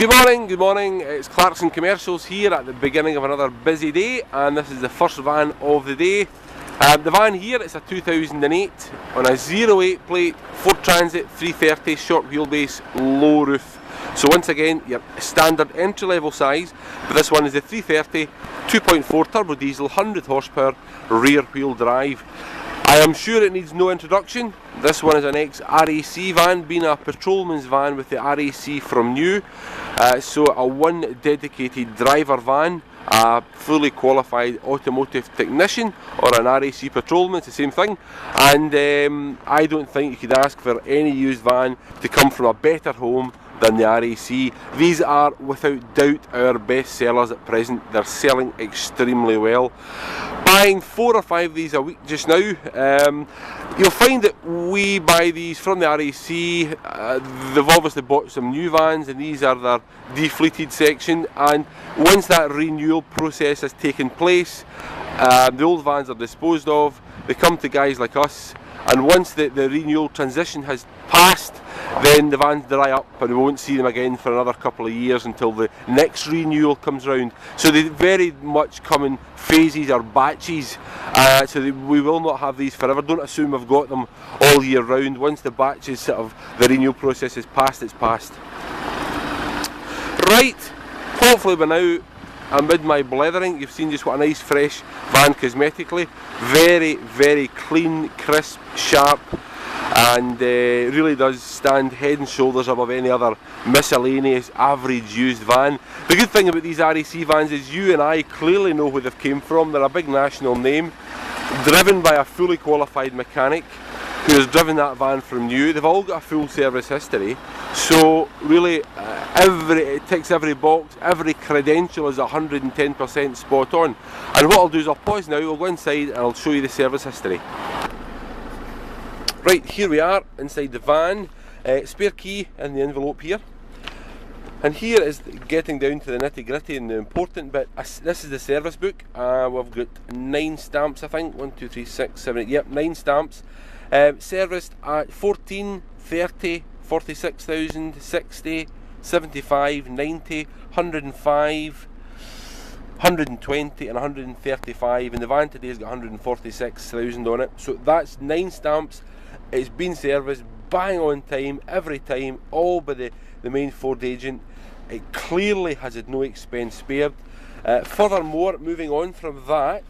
Good morning, it's Clarkson Commercials here at the beginning of another busy day, and this is the first van of the day. The van here is a 2008 on a 08 plate, Ford Transit 330 short wheelbase, low roof. So once again, your standard entry level size, but this one is the 330, 2.4 turbo diesel, 100 horsepower, rear wheel drive. I am sure it needs no introduction. This one is an ex-RAC van, being a patrolman's van with the RAC from new. So a one dedicated driver van, a fully qualified automotive technician or an RAC patrolman, it's the same thing. And I don't think you could ask for any used van to come from a better home than the RAC. These are without doubt our best sellers at present. They're selling extremely well. Buying 4 or 5 of these a week just now. You'll find that we buy these from the RAC. They've obviously bought some new vans, and these are their defleeted section, and once that renewal process has taken place, the old vans are disposed of. They come to guys like us, and once the renewal transition has passed, then the vans dry up and we won't see them again for another couple of years until the next renewal comes round. So they very much come in phases or batches, so we will not have these forever. Don't assume we've got them all year round. Once the batches the renewal process is passed, it's passed. Right, hopefully by now, amid my blethering, you've seen just what a nice fresh van cosmetically. Very, very clean, crisp, sharp, and really does stand head and shoulders above any other miscellaneous average used van. The good thing about these RAC vans is you and I clearly know where they've came from. They're a big national name, driven by a fully qualified mechanic who has driven that van from new. They've all got a full service history, so really it ticks every box. Every credential is 110% spot on. And what I'll do is I'll pause now, I'll go inside and I'll show you the service history. Right, here we are inside the van. Spare key in the envelope here. And here is getting down to the nitty gritty and the important bit. This is the service book. We've got 9 stamps, I think. 1, 2, 3, 6, 7, 8. Yep, 9 stamps. Serviced at 14, 30, 46,000, 60, 75, 90, 105, 120 and 135, and the van today has got 146,000 on it. So that's 9 stamps. It's been serviced bang on time, every time, all by the main Ford agent. It clearly has had no expense spared. Furthermore, moving on from that,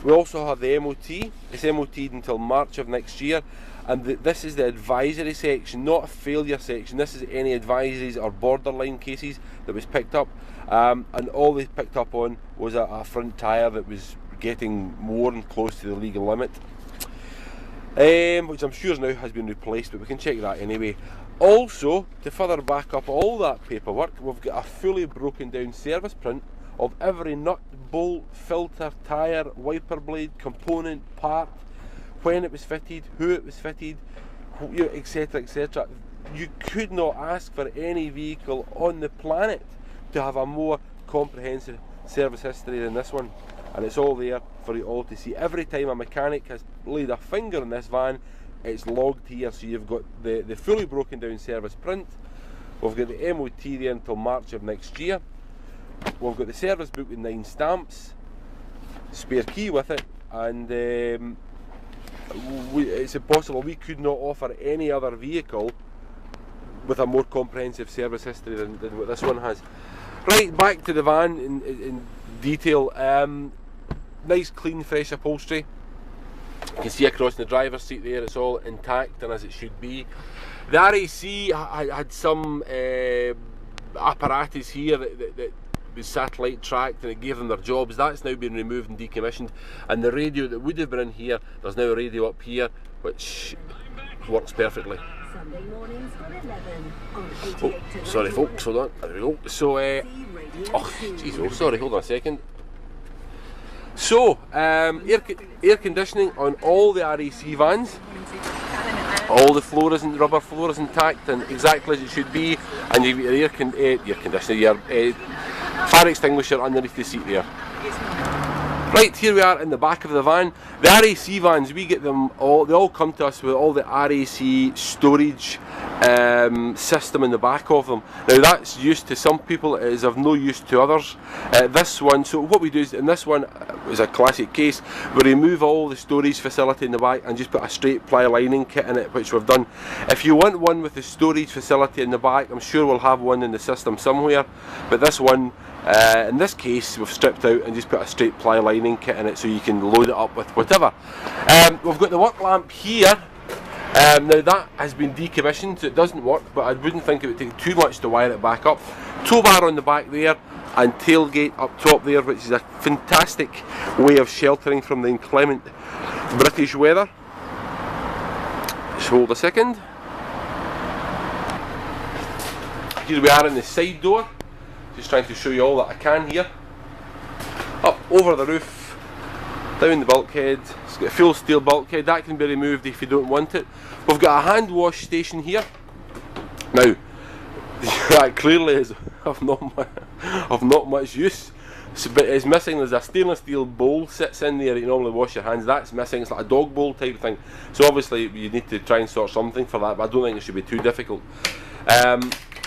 we also have the MOT. It's MOT'd until March of next year, and this is the advisory section, not a failure section. This is any advisories or borderline cases that was picked up, and all they picked up on was a front tyre that was getting more and close to the legal limit. Which I'm sure now has been replaced, but we can check that anyway. Also, to further back up all that paperwork, we've got a fully broken down service print of every nut, bolt, filter, tyre, wiper blade, component, part, when it was fitted, who it was fitted, etc, etc. You could not ask for any vehicle on the planet to have a more comprehensive service history than this one. And it's all there for you all to see. Every time a mechanic has laid a finger on this van, it's logged here. So you've got the fully broken down service print. We've got the MOT there until March of next year. We've got the service book with 9 stamps, spare key with it, and it's impossible. We could not offer any other vehicle with a more comprehensive service history than what this one has. Right, back to the van in detail. Nice clean fresh upholstery. You can see across the driver's seat there, it's all intact and as it should be. The RAC had some apparatus here that was satellite tracked, and it gave them their jobs. That's now been removed and decommissioned, and the radio that would have been in here, there's now a radio up here which works perfectly. Sunday mornings from 11 on 88 Oh, sorry folks, hold on, there we go. So, oh jeez, oh sorry, hold on a second. So, air conditioning on all the RAC vans. All the floor isn't, rubber floor is intact and exactly as it should be, and you've got your air conditioner, your fire extinguisher underneath the seat there. Right, here we are in the back of the van. The RAC vans, we get them all, they all come to us with all the RAC storage system in the back of them. Now that's used to some people, it is of no use to others. This one, so what we do is, in this one is a classic case, we remove all the storage facility in the back and just put a straight ply lining kit in it, which we've done. If you want one with the storage facility in the back, I'm sure we'll have one in the system somewhere, but this one, in this case, we've stripped out and just put a straight ply lining kit in it so you can load it up with whatever. We've got the work lamp here. Now that has been decommissioned, so it doesn't work, but I wouldn't think it would take too much to wire it back up. Tow bar on the back there, and tailgate up top there, which is a fantastic way of sheltering from the inclement British weather. Just hold a second. Here we are in the side door. Just trying to show you all that I can here. Up over the roof, down the bulkhead. It's got a full steel bulkhead, that can be removed if you don't want it. We've got a hand wash station here. Now, that clearly is of not much use, but it's missing. There's a stainless steel bowl sits in there you normally wash your hands, that's missing. It's like a dog bowl type thing, so obviously you need to try and sort something for that, but I don't think it should be too difficult.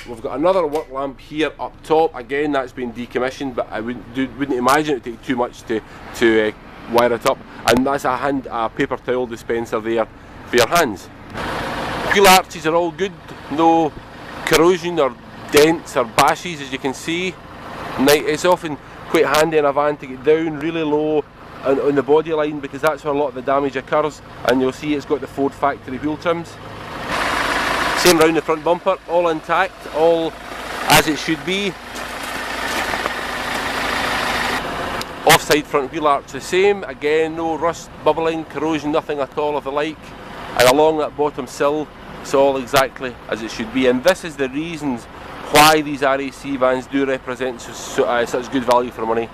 We've got another work lamp here up top. Again, that's been decommissioned, but I wouldn't imagine it would take too much to wire it up. And that's a paper towel dispenser there for your hands. Wheel arches are all good, no corrosion or dents or bashes, as you can see. It's often quite handy in a van to get down really low on the body line, because that's where a lot of the damage occurs. And you'll see it's got the Ford factory wheel trims. Same round the front bumper, all intact, all as it should be. Offside front wheel arch the same, again no rust, bubbling, corrosion, nothing at all of the like. And along that bottom sill, it's all exactly as it should be. And this is the reasons why these RAC vans do represent such good value for money.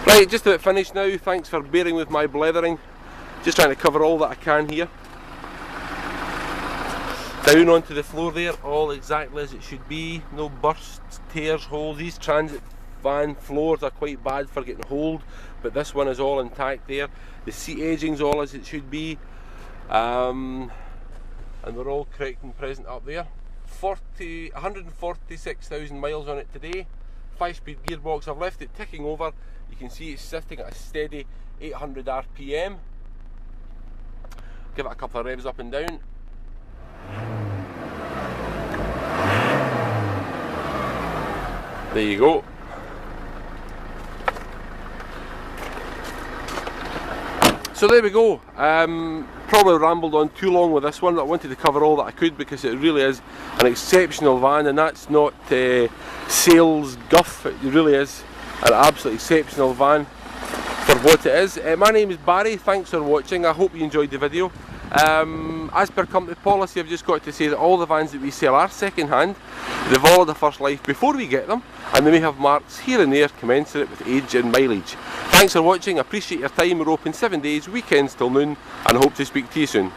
Right, just about finished now. Thanks for bearing with my blethering. Just trying to cover all that I can here. Down onto the floor there, all exactly as it should be. No bursts, tears, holes. These transit van floors are quite bad for getting hold, but this one is all intact there. The seat edging's all as it should be. And they're all correct and present up there. 146,000 miles on it today. 5-speed gearbox. I've left it ticking over. You can see it's sitting at a steady 800 RPM. Give it a couple of revs up and down. There you go. So there we go. Probably rambled on too long with this one. I wanted to cover all that I could because it really is an exceptional van, and that's not sales guff. It really is an absolutely exceptional van for what it is. My name is Barry. Thanks for watching. I hope you enjoyed the video. As per company policy, I've just got to say that all the vans that we sell are second hand. They've all had a first life before we get them, and they may have marks here and there commensurate with age and mileage. Thanks for watching, I appreciate your time. We're open 7 days, weekends till noon, and I hope to speak to you soon.